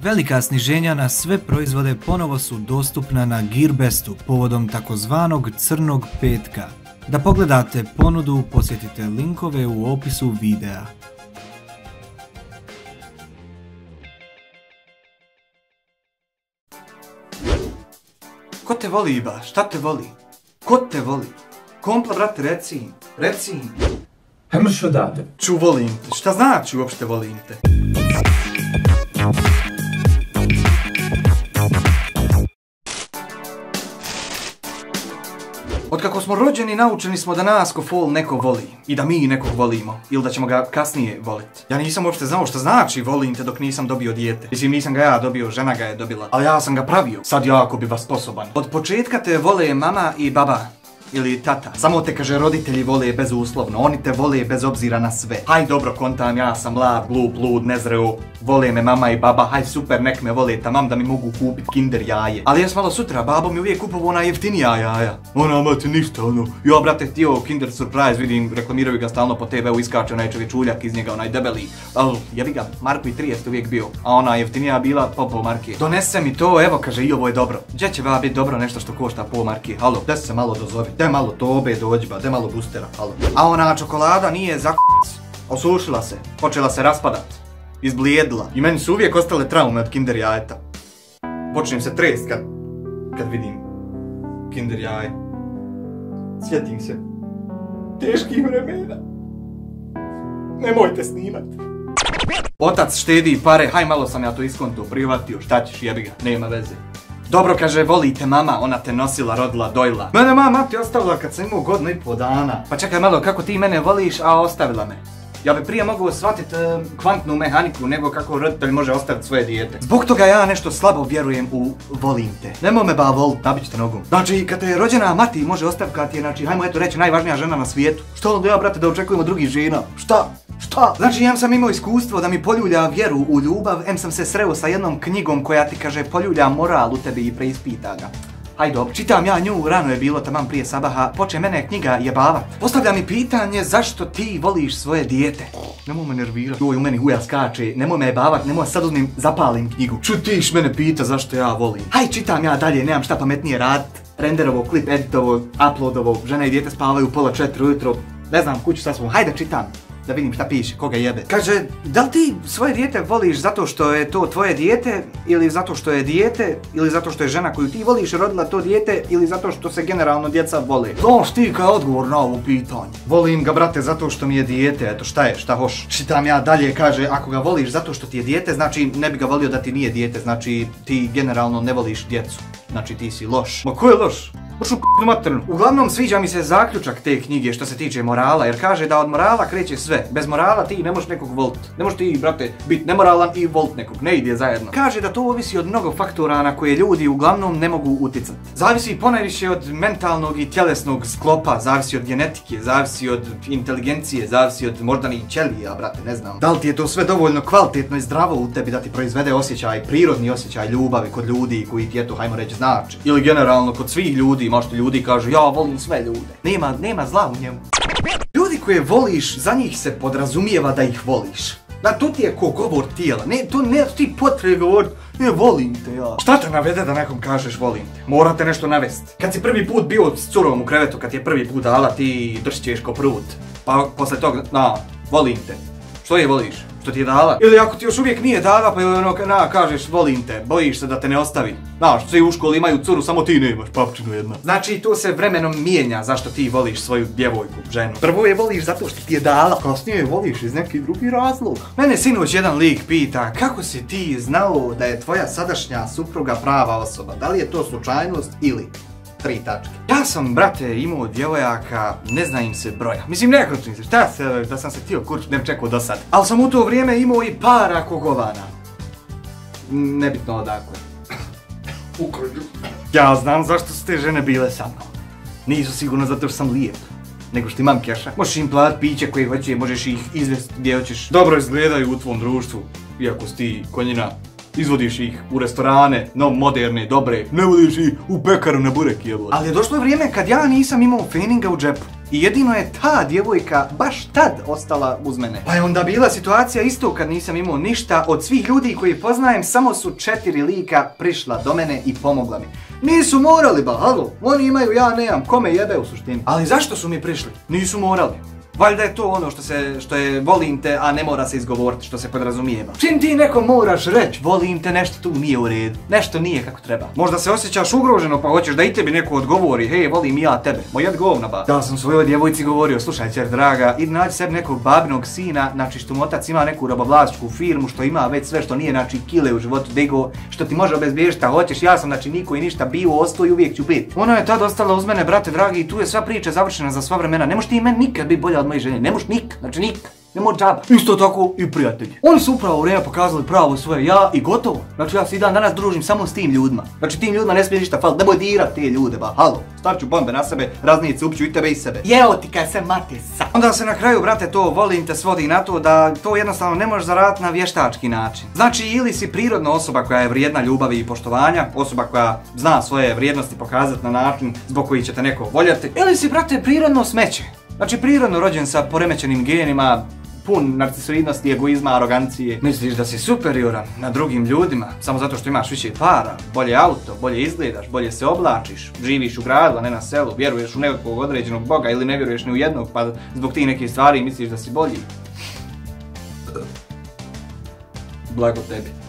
Velika sniženja na sve proizvode ponovo su dostupna na Gearbestu povodom takozvanog crnog petka. Da pogledate ponudu, posjetite linkove u opisu videa. Ko te voli, Iba? Šta te voli? Ko te voli? Kompla, brate, reci im. Hemrš odavde. Ču, volim te. Šta znači uopšte volim te? Otkako smo rođeni, naučeni smo da nas ko fol neko voli. I da mi nekog volimo. Ili da ćemo ga kasnije voliti. Ja nisam uopšte znao šta znači volim te dok nisam dobio dijete. Mislim, nisam ga ja dobio, žena ga je dobila. Ali ja sam ga pravio. Sad jako bi vas sposoban. Od početka te vole mama i baba. Ili tata. Samo te, kaže, roditelji vole bezuslovno. Oni te vole bez obzira na sve. Haj, dobro, kontam, ja sam mlad, glup, lud, nezreo. Vole me mama i baba. Haj, super, nek me vole tamam da mi mogu kupit Kinder jaje. Ali jes malo sutra, babo mi uvijek kupovo ona jeftinija jaja. Ona, mati, ništa, ono. Ja, brate, htio Kinder Surprise, vidim, reklamiraju ga stalno po TV-u, iskače onaj čovječuljak iz njega, onaj debeli. Ali, jebi ga, Marku i 30 uvijek bio. A ona jeftinija bila po marke. Donese mi to, evo, kaže, i ovo je dobro. Gdje će ba biti dobro nešto što košta po marke? Halo, gdje se malo dozovi? De malo tobe dođba, de malo boostera, halo. A ona čokolada nije za osušila se, počela se raspadat, izblijedila. I meni su uvijek ostale traume od Kinder jajeta. Počnem se trest kad vidim Kinder jaje. Sjetim se teških vremena. Nemojte snimat. Otac štedi pare, haj malo sam ja to iskonto prihvatio, šta ćeš, jebi ga, nema veze. Dobro, kaže, voli te mama, ona te nosila, rodila, dojila. Mene mama ti ostavila kad sam imao 1,5 godina. Pa čekaj malo, kako ti mene voliš, a ostavila me? Ja bi prije mogao shvatiti kvantnu mehaniku nego kako roditelj može ostaviti svoje dijete. Zbog toga ja nešto slabo vjerujem u volim te. Nemoj me ba volit, nabit ćete nogom. Znači, kad te je rođena mati može ostaviti kad ti je, znači, hajmo eto reći, najvažnija žena na svijetu. Što onda ja, brate, da očekujemo drugih žena? Šta? Znači, ja sam imao iskustvo da mi poljulja vjeru u ljubav, sam se sreo sa jednom knjigom koja ti kaže poljulja moral u tebi i preispita ga. Hajde, čitam ja nju, rano je bilo taman prije sabaha, poče mene knjiga jebavat. Postavlja mi pitanje zašto ti voliš svoje dijete. Nemoj me nervirat, joj u meni huja skače, nemoj me jebavat, nemoj sad uzmim, zapalim knjigu. Čutiš mene pita zašto ja volim. Haj, čitam ja dalje, nemam šta pametnije radit. Renderovo, klip editovo, uploadovo, žena i dijete spavaju pola 4 ujutro. Ne znam, kuću sa svom, hajde čitam. Da vidim šta piše, koga jebe. Kaže, da li ti svoje dijete voliš zato što je to tvoje dijete, ili zato što je dijete, ili zato što je žena koju ti voliš rodila to dijete, ili zato što se generalno djeca vole? Znaš ti kao odgovor na ovo pitanje. Volim ga, brate, zato što mi je dijete, eto šta je, šta hoš. Čitam ja dalje, kaže, ako ga voliš zato što ti je dijete, znači ne bi ga volio da ti nije dijete, znači ti generalno ne voliš djecu. Znači ti si loš. Ma ko je loš? Uglavnom sviđa mi se zaključak te knjige što se tiče morala, jer kaže da od morala kreće sve. Bez morala ti ne možeš nekog volit. Ne možeš ti, brate, biti nemoralan i volit nekog. Ne ide zajedno. Kaže da to ovisi od mnogo faktora na koje ljudi uglavnom ne mogu utjecati. Zavisi ponajviše od mentalnog i tjelesnog sklopa, zavisi od genetike, zavisi od inteligencije, zavisi od moždanih ćelija, brate, ne znam. Da li ti je to sve dovoljno kvalitetno i zdravo u tebi da ti proizvede osjećaj, prirodni osjećaj ljubavi kod ljudi koji ti eto, hajmo reći, znači. Ili generalno kod svih ljudi. Možda ljudi kažu, ja volim sve ljude. Nema zla u njemu. Ljudi koje voliš, za njih se podrazumijeva da ih voliš. Da, to ti je ko govor tijela. Ne, to ne ti potrebe govoriti, ne volim te ja. Šta te navede da nekom kažeš volim te? Morate nešto navesti. Kad si prvi put bio s curom u krevetu, kad ti je prvi put dala, ti dršćeš ko prut. Pa posle toga, volim te. Što je voliš? Što ti je dala? Ili ako ti još uvijek nije dala, pa ono, kažeš volim te, bojiš se da te ne ostavi. Znaš, svi u školi imaju curu, samo ti nemaš, papčinu jedna. Znači, to se vremenom mijenja zašto ti voliš svoju djevojku, ženu. Prvo je voliš zato što ti je dala, kasnije je voliš iz neki drugi razlog. Mene sinoć jedan lik pita, kako si ti znao da je tvoja sadašnja supruga prava osoba? Da li je to slučajnost ili 3 tačke? Ja sam, brate, imao djevojaka, ne zna im se broja. Mislim, ne kručim se, šta se, da sam se htio kurčit, ne čekao do sad. Ali sam u to vrijeme imao i para kogovana. Nebitno odakle. Ukrajinu. Ja znam zašto su te žene bile sa mnom. Nisu sigurno zato što sam lijep, nego što imam keša. Možeš im platit piće koje hoće, možeš ih izvesti gdje hoćeš. Dobro izgledaju u tvom društvu, iako si ti konjina. Izvodiš ih u restorane, no moderne, dobre. Ne vodiš ih u pekaru na burek jebot. Ali je došlo vrijeme kad ja nisam imao feninga u džepu. I jedino je ta djevojka baš tad ostala uz mene. Pa je onda bila situacija isto kad nisam imao ništa. Od svih ljudi koji poznajem, samo su 4 lika prišla do mene i pomogla mi. Nisu morali ba, halo, oni imaju, ja nemam, kome jebe u suštini. Ali zašto su mi prišli? Nisu morali. Valjda je to ono što je volim te, a ne mora se izgovoriti, što se podrazumijeva. Čim ti nekom moraš reći volim te, nešto tu nije u redu, nešto nije kako treba. Možda se osjećaš ugroženo pa hoćeš da i tebi neko odgovori, hej, volim ja tebe, moj jed govna ba. Da sam svojoj djevojci govorio, slušaj ćer draga, idi nađi sebi nekog babinog sina, znači što mu otac ima neku robovlasničku firmu, što ima već sve što nije, znači kile u životu digo, što ti može obezbijeti šta hoćeš, ja sam znači niko i ništa bio, ostao i uvijek ću biti. Ona je tad ostala uz mene, brate dragi, i tu je sva priča završena za sva vremena. Ne možeš ti meni nikad biti bolja od moje žene, ne možeš nikad, znači nikad. Ne može džaba. Isto tako i prijatelji. Oni su upravo u vrijeme pokazali pravo svoje ja i gotovo. Znači ja se i dan danas družim samo s tim ljudima. Znači tim ljudima ne smije ništa faliti, nemoj dirat te ljude ba, halo. Stavit ću bombe na sebe, raznice upću i tebe i sebe. Jeo ti kaj se mate sa. Onda se na kraju, brate, to volim te svodi na to da to jednostavno ne možeš zaraditi na vještački način. Znači ili si prirodna osoba koja je vrijedna ljubavi i poštovanja, osoba koja zna svoje vrijednosti pokazati na način zbog koji će te neko voljeti, ili si, brate, prirodno smeće. Znači prirodno rođen sa poremećenim genima, pun narcisoidnosti, egoizma, arogancije. Misliš da si superioran na drugim ljudima samo zato što imaš više para, bolje auto, bolje izgledaš, bolje se oblačiš, živiš u gradu, a ne na selu, vjeruješ u nekog određenog boga ili ne vjeruješ ni u jednog, pa zbog tih nekih stvari misliš da si bolji. Blago tebi.